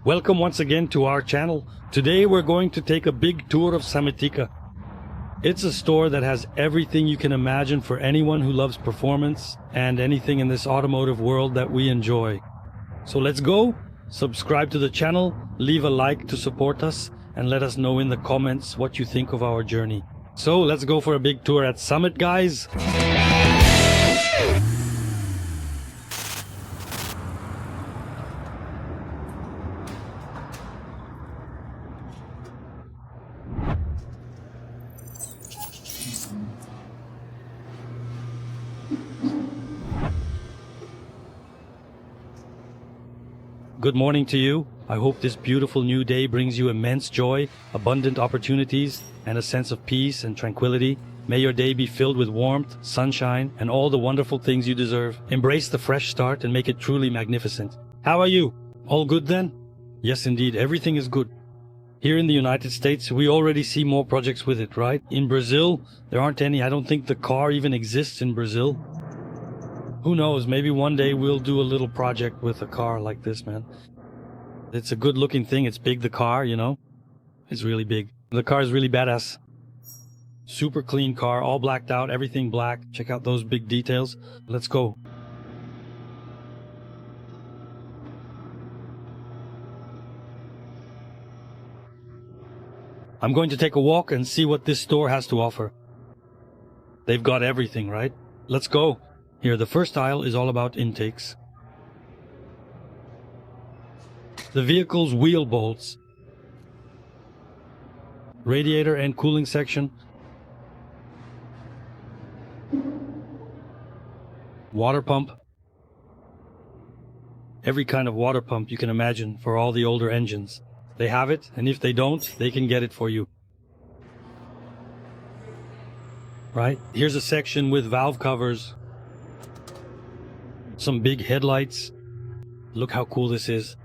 Welcome once again to our channel. Today we're going to take a big tour of Sametika. It's a store that has everything you can imagine for anyone who loves performance and anything in this automotive world that we enjoy. So let's go, subscribe to the channel, leave a like to support us, and let us know in the comments what you think of our journey. So let's go for a big tour at Summit, guys. Good morning to you. I hope this beautiful new day brings you immense joy, abundant opportunities, and a sense of peace and tranquility. May your day be filled with warmth, sunshine, and all the wonderful things you deserve. Embrace the fresh start and make it truly magnificent. How are you? All good then? Yes, indeed, everything is good. Here in the United States, we already see more projects with it, right? In Brazil, there aren't any. I don't think the car even exists in Brazil. Who knows, maybe one day we'll do a little project with a car like this, man. It's a good looking thing. It's big, the car, you know? It's really big. The car is really badass. Super clean car, all blacked out, everything black. Check out those big details. Let's go. I'm going to take a walk and see what this store has to offer. They've got everything, right? Let's go. Here, the first aisle is all about intakes. The vehicle's wheel bolts. Radiator and cooling section. Water pump. Every kind of water pump you can imagine for all the older engines. They have it, and if they don't, they can get it for you. Right? Here's a section with valve covers. Some big headlights. Look how cool this is.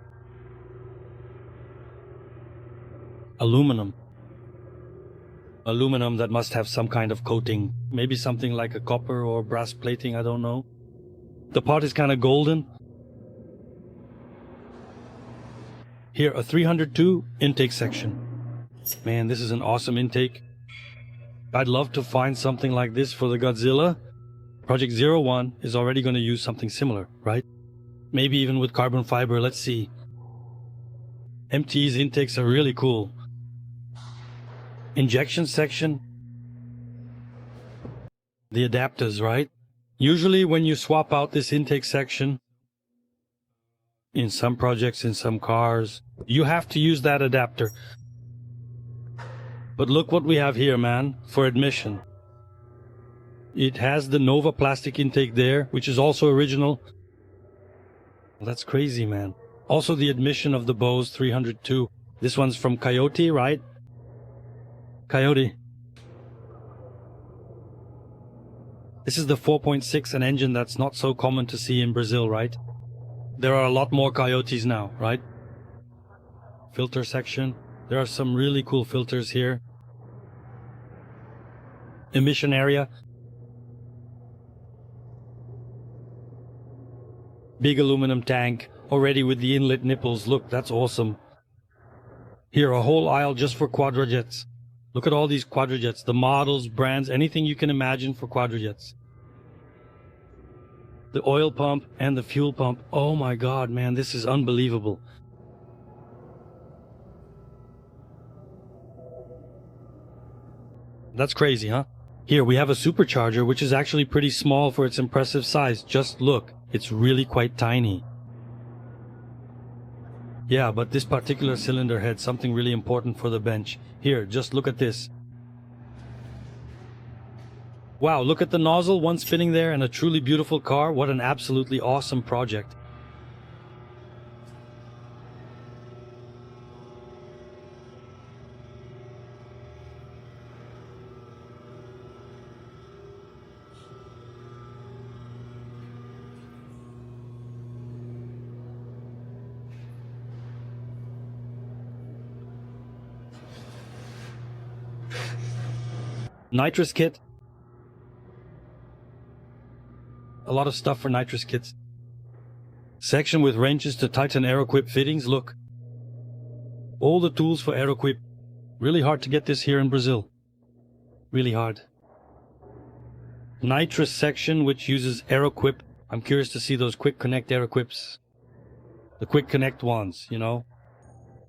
Aluminum. Aluminum that must have some kind of coating. Maybe something like a copper or brass plating, I don't know. The part is kind of golden. Here, a 302 intake section. Man, this is an awesome intake. I'd love to find something like this for the Godzilla. Project 01 is already going to use something similar, right? Maybe even with carbon fiber, let's see. MT's intakes are really cool. Injection section. The adapters, right? Usually when you swap out this intake section, in some projects, in some cars, you have to use that adapter. But look what we have here, man, for admission. It has the Nova plastic intake there, which is also original. That's crazy, man. Also the admission of the Bose 302. This one's from Coyote, right? Coyote. This is the 4.6, an engine that's not so common to see in Brazil, right? There are a lot more Coyotes now, right? Filter section. There are some really cool filters here. Emission area. Big aluminum tank, already with the inlet nipples. Look, that's awesome. Here, a whole aisle just for quadrajets. Look at all these quadrajets, the models, brands, anything you can imagine for quadrajets. The oil pump and the fuel pump. Oh my God, man, this is unbelievable. That's crazy, huh? Here we have a supercharger, which is actually pretty small for its impressive size. Just look, it's really quite tiny. Yeah, but this particular cylinder had something really important for the bench. Here, just look at this. Wow, look at the nozzle, one spinning there, and a truly beautiful car. What an absolutely awesome project. Nitrous kit. A lot of stuff for nitrous kits. Section with wrenches to tighten air-equipped fittings, look. All the tools for aeroquip. Really hard to get this here in Brazil. Really hard. Nitrous section which uses aeroquip. I'm curious to see those quick connect aeroquips. The quick connect ones, you know.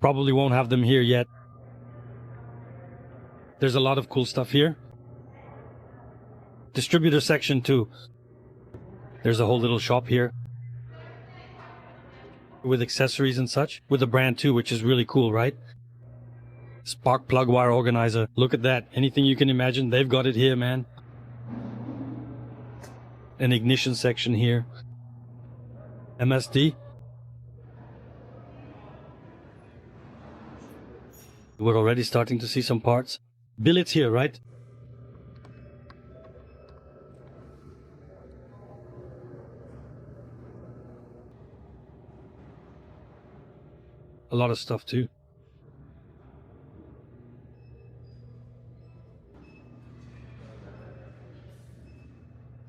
Probably won't have them here yet. There's a lot of cool stuff here. Distributor section too. There's a whole little shop here with accessories and such, with a brand too, which is really cool, right? Spark plug wire organizer. Look at that. Anything you can imagine, they've got it here, man. An ignition section here. MSD. We're already starting to see some parts. Billets here, right? A lot of stuff too.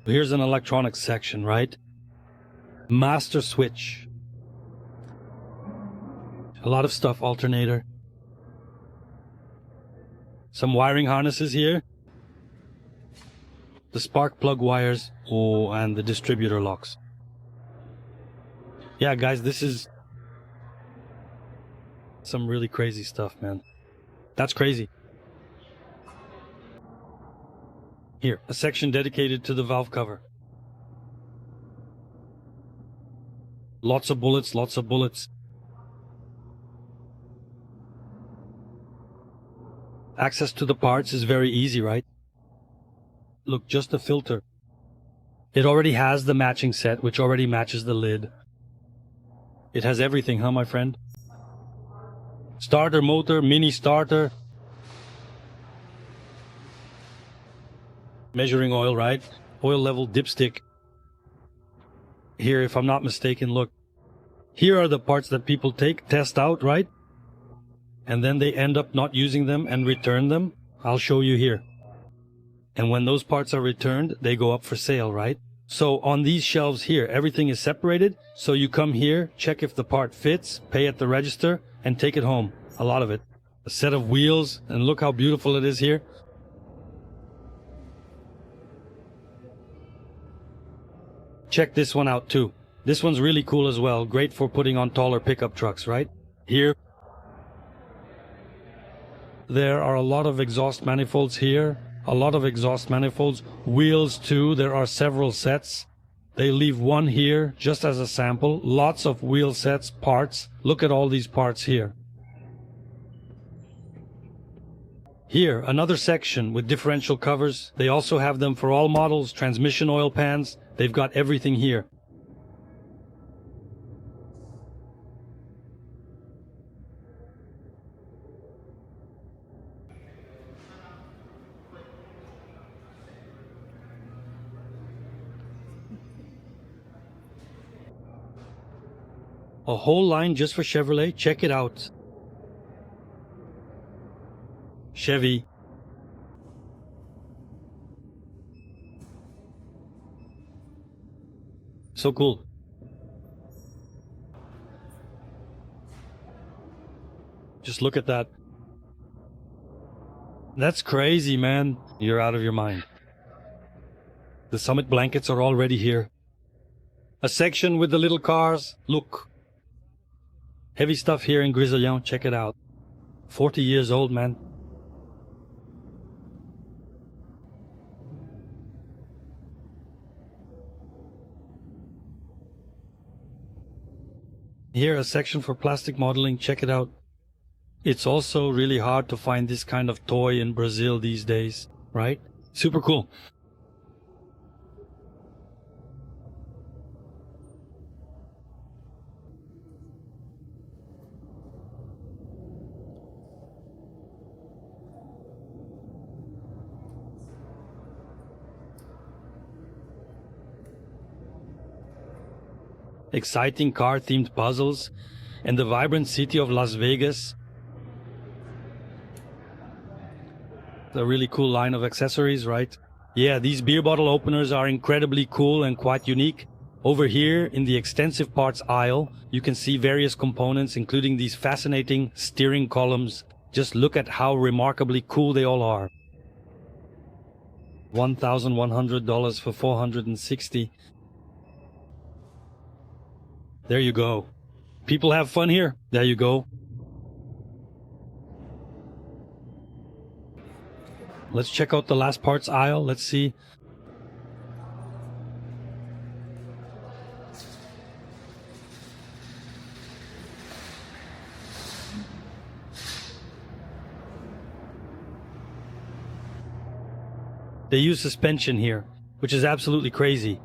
Here's an electronics section, right? Master switch. A lot of stuff, alternator. Some wiring harnesses here. The spark plug wires. Oh, and the distributor locks. Yeah, guys, this is some really crazy stuff, man. That's crazy. Here, a section dedicated to the valve cover. Lots of bullets, lots of bullets. Access to the parts is very easy, right? Look, just the filter. It already has the matching set, which already matches the lid. It has everything, huh, my friend? Starter motor, mini starter. Measuring oil, right? Oil level dipstick. Here, if I'm not mistaken, look. Here are the parts that people test out, right? And then they end up not using them and return them. I'll show you here. And when those parts are returned, they go up for sale, right? So on these shelves here, everything is separated. So you come here, check if the part fits, pay at the register, and take it home. A lot of it. A set of wheels, and look how beautiful it is here. Check this one out too. This one's really cool as well. Great for putting on taller pickup trucks, right? Here. There are a lot of exhaust manifolds here. A lot of exhaust manifolds. Wheels too. There are several sets. They leave one here just as a sample. Lots of wheel sets, parts. Look at all these parts here. Here, another section with differential covers. They also have them for all models. Transmission oil pans. They've got everything here. A whole line just for Chevrolet. Check it out. Chevy. So cool. Just look at that. That's crazy, man. You're out of your mind. The Summit blankets are already here. A section with the little cars. Look. Heavy stuff here in Grisillon. Check it out. 40 years old, man. Here, a section for plastic modeling. Check it out. It's also really hard to find this kind of toy in Brazil these days, right? Super cool. Exciting car-themed puzzles, and the vibrant city of Las Vegas. A really cool line of accessories, right? Yeah, these beer bottle openers are incredibly cool and quite unique. Over here in the extensive parts aisle, you can see various components including these fascinating steering columns. Just look at how remarkably cool they all are. $1,100 for 460. There you go. People have fun here. There you go. Let's check out the last parts aisle. Let's see. They use suspension here, which is absolutely crazy.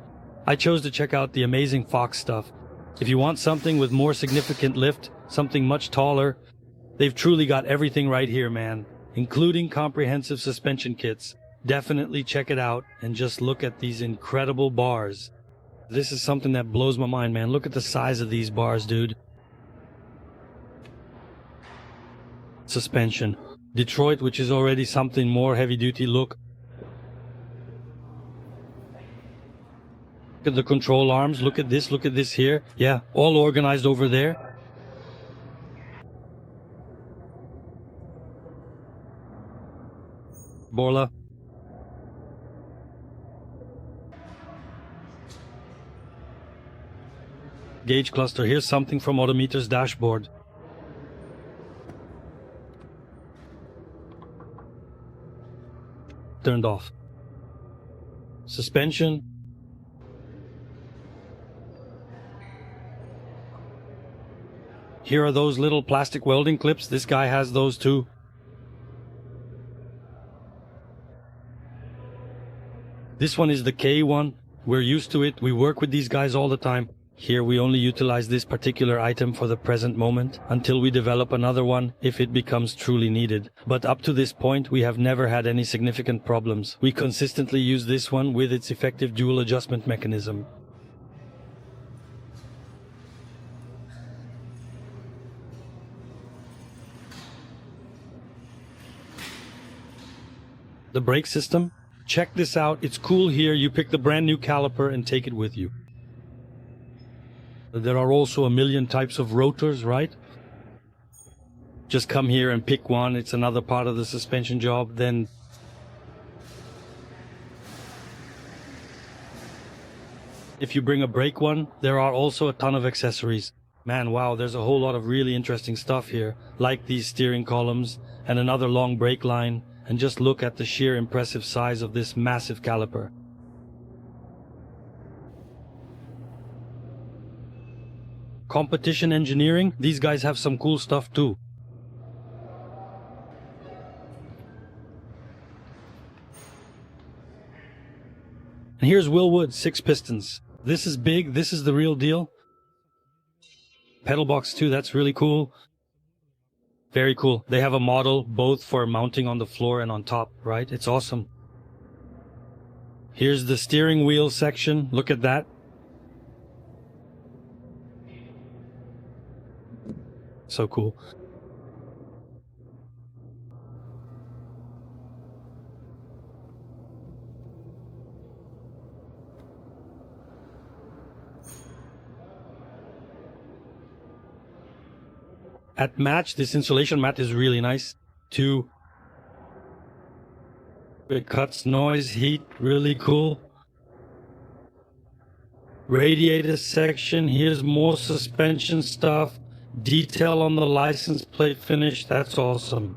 I chose to check out the amazing Fox stuff. If you want something with more significant lift, something much taller, they've truly got everything right here, man, including comprehensive suspension kits. Definitely check it out and just look at these incredible bars. This is something that blows my mind, man. Look at the size of these bars, dude. Suspension. Detroit, which is already something more heavy-duty look. Look at the control arms. Look at this here. Yeah, all organized over there. Borla. Gauge cluster. Here's something from Autometer's dashboard. Turned off. Suspension. Here are those little plastic welding clips. This guy has those too. This one is the K one. We're used to it. We work with these guys all the time. Here we only utilize this particular item for the present moment until we develop another one if it becomes truly needed. But up to this point we have never had any significant problems. We consistently use this one with its effective dual adjustment mechanism. The brake system. Check this out. It's cool here. You pick the brand new caliper and take it with you. There are also a million types of rotors, right? Just come here and pick one. It's another part of the suspension job. Then if you bring a brake one, there are also a ton of accessories. Man, wow, there's a whole lot of really interesting stuff here, like these steering columns and another long brake line. And just look at the sheer impressive size of this massive caliper. Competition engineering, these guys have some cool stuff too. And here's Willwood 6 pistons. This is big, this is the real deal. Pedal box too, that's really cool. Very cool. They have a model both for mounting on the floor and on top, right? It's awesome. Here's the steering wheel section. Look at that. So cool. At match, this insulation mat is really nice too. It cuts noise, heat, really cool. Radiator section, here's more suspension stuff. Detail on the license plate finish, that's awesome.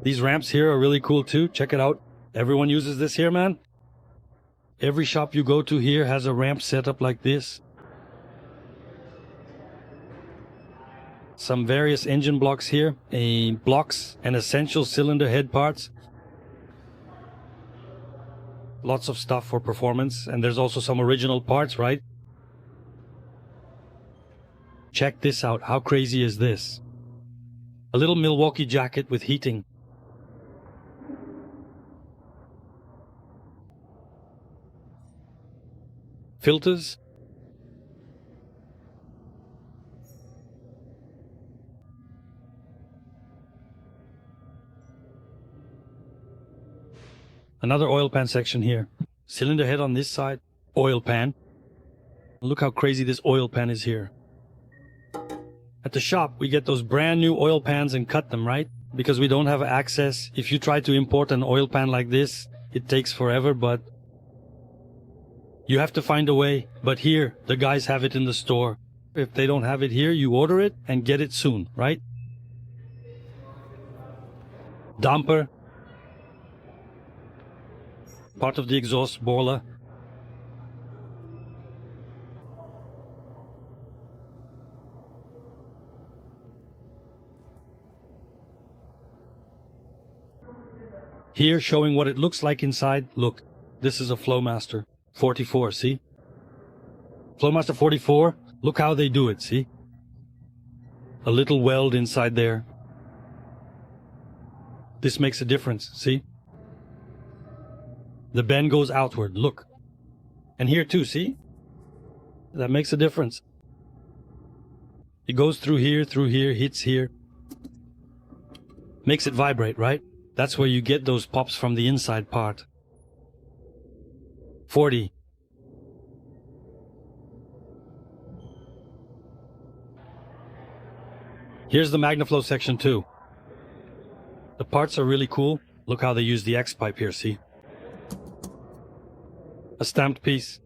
These ramps here are really cool too. Check it out. Everyone uses this here, man. Every shop you go to here has a ramp set up like this. Some various engine blocks here, blocks and essential cylinder head parts. Lots of stuff for performance, and there's also some original parts, right? Check this out. How crazy is this? A little Milwaukee jacket with heating. Filters. Another oil pan section here. Cylinder head on this side. Oil pan. Look how crazy this oil pan is here. At the shop, we get those brand new oil pans and cut them, right? Because we don't have access. If you try to import an oil pan like this, it takes forever, but you have to find a way. But here, the guys have it in the store. If they don't have it here, you order it and get it soon, right? Damper. Part of the exhaust boiler. Here, showing what it looks like inside. Look, this is a Flowmaster 44, see? Flowmaster 44, look how they do it, see? A little weld inside there. This makes a difference, see? The bend goes outward, look. And here too, see? That makes a difference. It goes through here, hits here. Makes it vibrate, right? That's where you get those pops from the inside part. 40. Here's the MagnaFlow section too. The parts are really cool. Look how they use the X-pipe here, see? A stamped piece.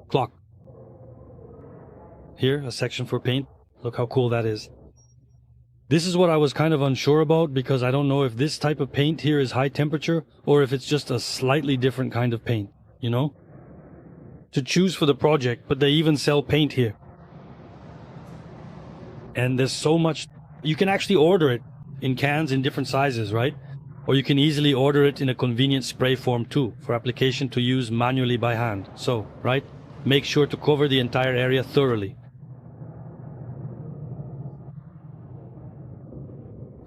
Clock. Here, a section for paint. Look how cool that is. This is what I was kind of unsure about, because I don't know if this type of paint here is high temperature or if it's just a slightly different kind of paint, you know? To choose for the project, but they even sell paint here. And there's so much. You can actually order it in cans in different sizes, right? Or you can easily order it in a convenient spray form too, for application to use manually by hand. So, right? Make sure to cover the entire area thoroughly.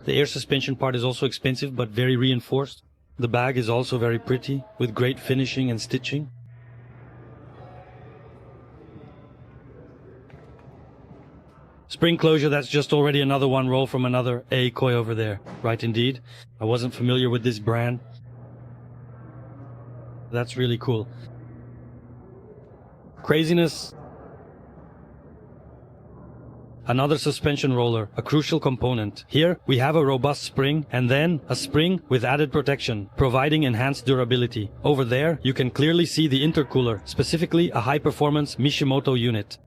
The air suspension part is also expensive but very reinforced. The bag is also very pretty, with great finishing and stitching. Spring closure, that's just already another one roll from another A-Koi over there. Right indeed. I wasn't familiar with this brand. That's really cool. Craziness. Another suspension roller, a crucial component. Here we have a robust spring and then a spring with added protection, providing enhanced durability. Over there you can clearly see the intercooler, specifically a high-performance Mishimoto unit.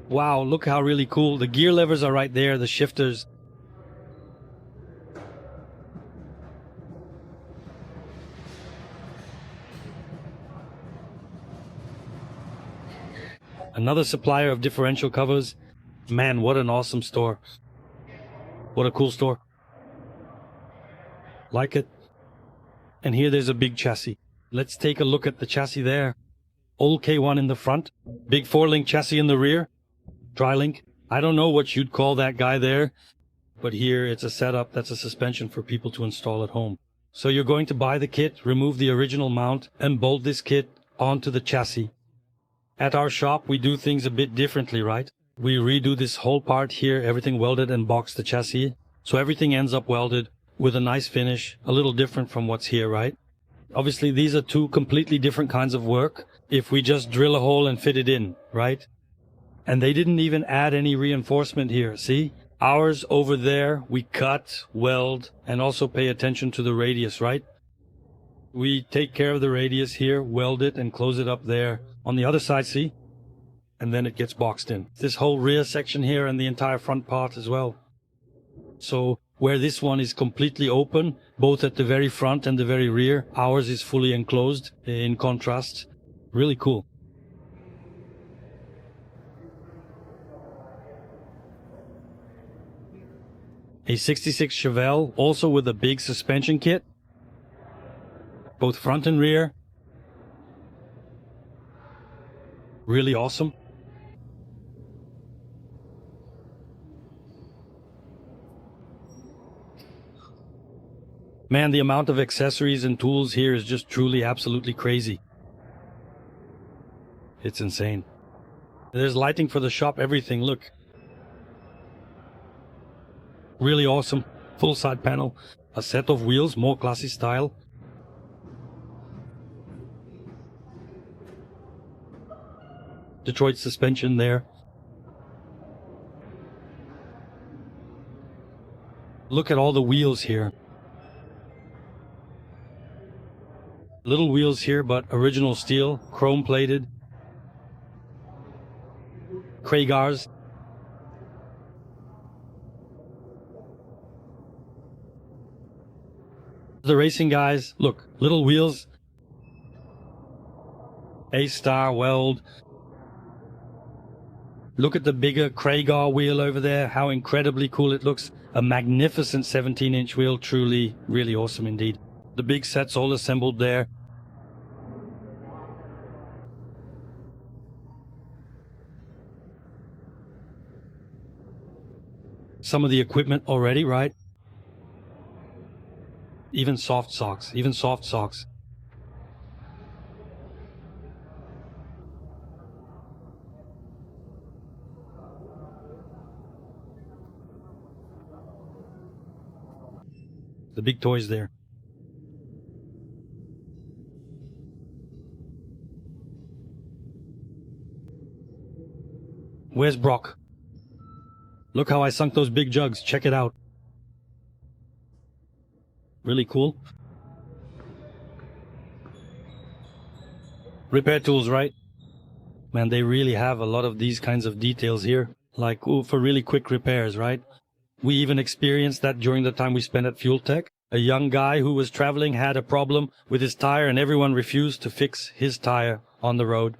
Wow, look how really cool. The gear levers are right there, the shifters. Another supplier of differential covers. Man, what an awesome store. What a cool store. Like it. And here there's a big chassis. Let's take a look at the chassis there. Old K1 in the front. Big 4-link chassis in the rear. Tri-link. I don't know what you'd call that guy there. But here it's a setup that's a suspension for people to install at home. So you're going to buy the kit, remove the original mount, and bolt this kit onto the chassis. At our shop, we do things a bit differently, right? We redo this whole part here, everything welded and box the chassis. So everything ends up welded with a nice finish, a little different from what's here, right? Obviously, these are two completely different kinds of work if we just drill a hole and fit it in, right? And they didn't even add any reinforcement here, see? Ours over there, we cut, weld, and also pay attention to the radius, right? We take care of the radius here, weld it, and close it up there. On the other side, see? And then it gets boxed in. This whole rear section here and the entire front part as well. So where this one is completely open, both at the very front and the very rear, ours is fully enclosed in contrast. Really cool. A 66 Chevelle, also with a big suspension kit. Both front and rear. Really awesome. Man, the amount of accessories and tools here is just truly absolutely crazy. It's insane. There's lighting for the shop, everything, look. Really awesome. Full side panel. A set of wheels, more classy style. Detroit suspension there. Look at all the wheels here. Little wheels here, but original steel, chrome plated. Kragars. The racing guys, look, little wheels. A-Star weld. Look at the bigger Kragar wheel over there, how incredibly cool it looks. A magnificent 17-inch wheel, truly, really awesome indeed. The big sets all assembled there. Some of the equipment already, right? Even soft socks. The big toys there. Where's Brock? Look how I sunk those big jugs. Check it out. Really cool. Repair tools, right? Man, they really have a lot of these kinds of details here. Like, ooh, for really quick repairs, right? We even experienced that during the time we spent at Fuel Tech. A young guy who was traveling had a problem with his tire and everyone refused to fix his tire on the road.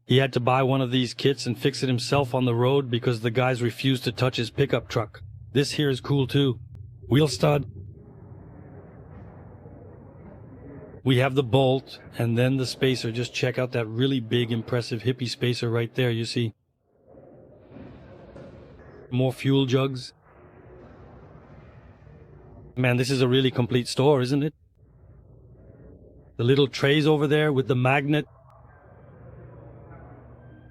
He had to buy one of these kits and fix it himself on the road because the guys refused to touch his pickup truck. This here is cool too. Wheel stud. We have the bolt and then the spacer. Just check out that really big, impressive hippie spacer right there, you see. More fuel jugs. Man, this is a really complete store, isn't it? The little trays over there with the magnet.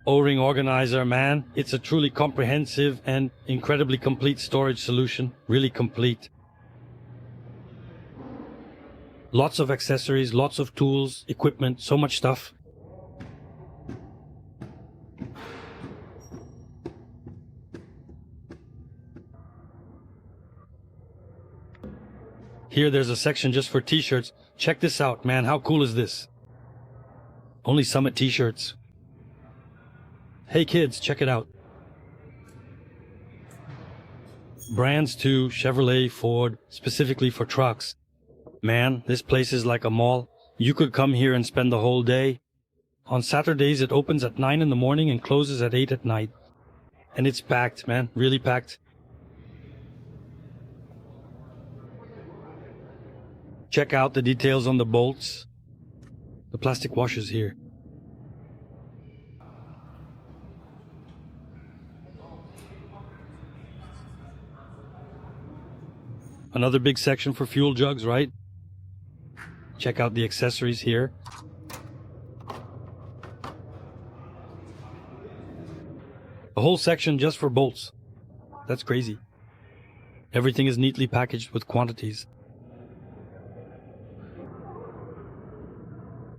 O-ring organizer, man. It's a truly comprehensive and incredibly complete storage solution. Really complete. Lots of accessories, lots of tools, equipment, so much stuff. Here there's a section just for t-shirts. Check this out, man. How cool is this? Only Summit t-shirts. Hey kids, check it out. Brands too, Chevrolet, Ford, specifically for trucks. Man, this place is like a mall. You could come here and spend the whole day. On Saturdays it opens at 9 in the morning and closes at 8 at night. And it's packed, man, really packed. Check out the details on the bolts. The plastic washers here. Another big section for fuel jugs, right? Check out the accessories here. A whole section just for bolts. That's crazy. Everything is neatly packaged with quantities.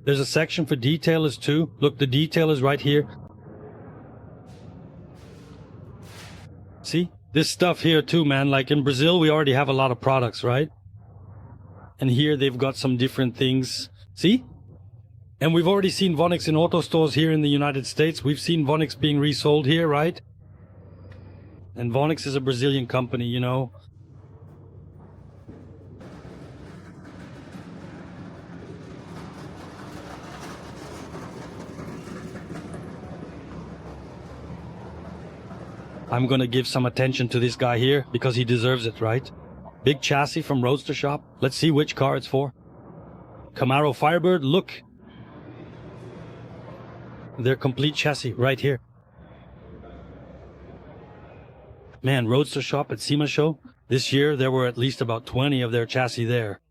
There's a section for detailers too. Look, the detail is right here. See? This stuff here too, man. Like in Brazil, we already have a lot of products, right? And here they've got some different things. See? And we've already seen Vonix in auto stores here in the United States. We've seen Vonix being resold here, right? And Vonix is a Brazilian company, you know. I'm gonna give some attention to this guy here because he deserves it, right? Big chassis from Roadster Shop. Let's see which car it's for. Camaro Firebird, look. Their complete chassis right here. Man, Roadster Shop at SEMA show. This year there were at least about 20 of their chassis there.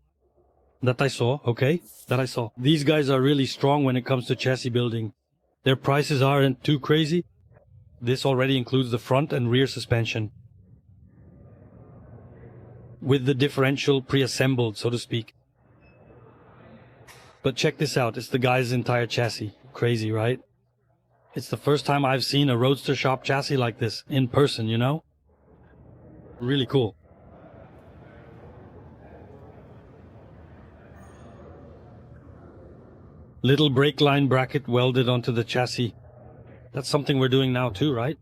That I saw, okay? That I saw. These guys are really strong when it comes to chassis building. Their prices aren't too crazy. This already includes the front and rear suspension. with the differential pre-assembled, so to speak. But check this out, it's the guy's entire chassis. Crazy, right? It's the first time I've seen a roadster shop chassis like this in person, you know? Really cool. Little brake line bracket welded onto the chassis. That's something we're doing now too, right?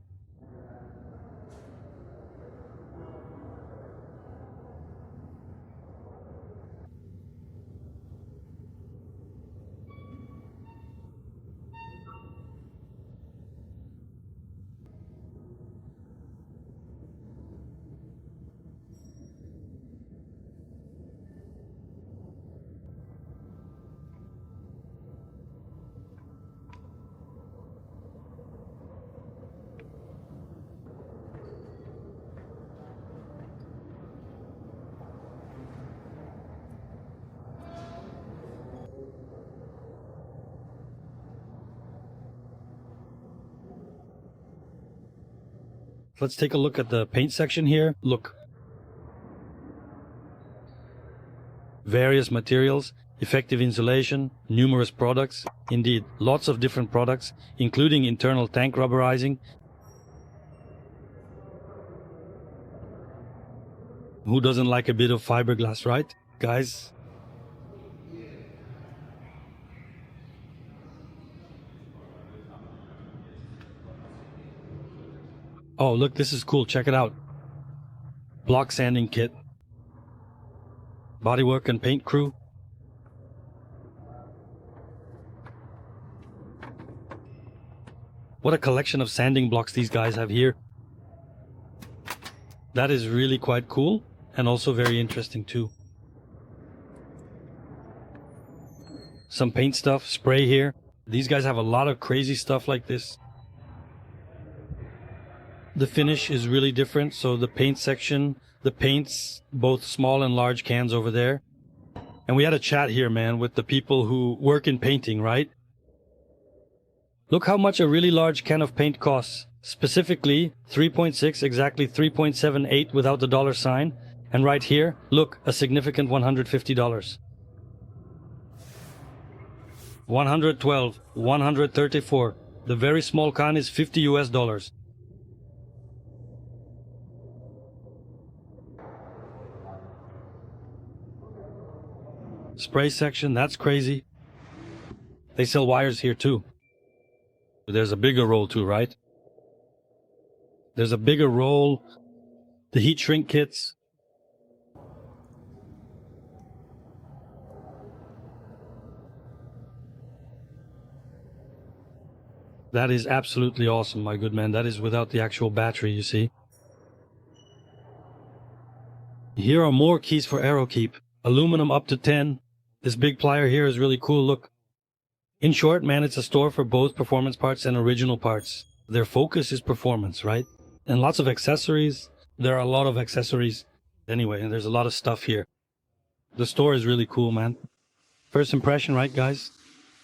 Let's take a look at the paint section here. Look. Various materials, effective insulation, numerous products. Indeed, lots of different products, including internal tank rubberizing. Who doesn't like a bit of fiberglass, right, guys? Oh, look, this is cool. Check it out. Block sanding kit. Bodywork and paint crew. What a collection of sanding blocks these guys have here. That is really quite cool and also very interesting too. Some paint stuff, spray here. These guys have a lot of crazy stuff like this. The finish is really different, so the paint section, the paints, both small and large cans over there. And we had a chat here, man, with the people who work in painting, right? Look how much a really large can of paint costs. Specifically, 3.6, exactly 3.78 without the dollar sign. And right here, look, a significant $150. 112, 134. The very small can is $50 US. Spray section, that's crazy. They sell wires here too. There's a bigger roll too, right? There's a bigger roll. The heat shrink kits. That is absolutely awesome, my good man. That is without the actual battery, you see. Here are more keys for aero keep. Aluminum up to 10. This big plier here is really cool, look. In short, man, it's a store for both performance parts and original parts. Their focus is performance, right? And lots of accessories. There are a lot of accessories. Anyway, and there's a lot of stuff here. The store is really cool, man. First impression, right, guys?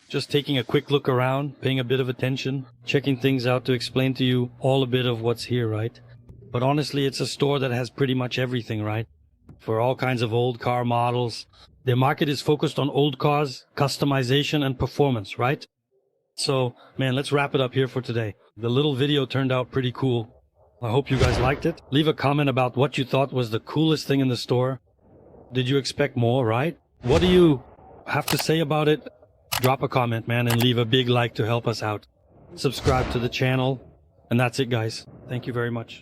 Just taking a quick look around, paying a bit of attention, checking things out to explain to you all a bit of what's here, right? But honestly, it's a store that has pretty much everything, right? For all kinds of old car models. Their market is focused on old cars, customization, and performance, right? So, man, let's wrap it up here for today. The little video turned out pretty cool. I hope you guys liked it. Leave a comment about what you thought was the coolest thing in the store. Did you expect more, right? What do you have to say about it? Drop a comment, man, and leave a big like to help us out. Subscribe to the channel. And that's it, guys. Thank you very much.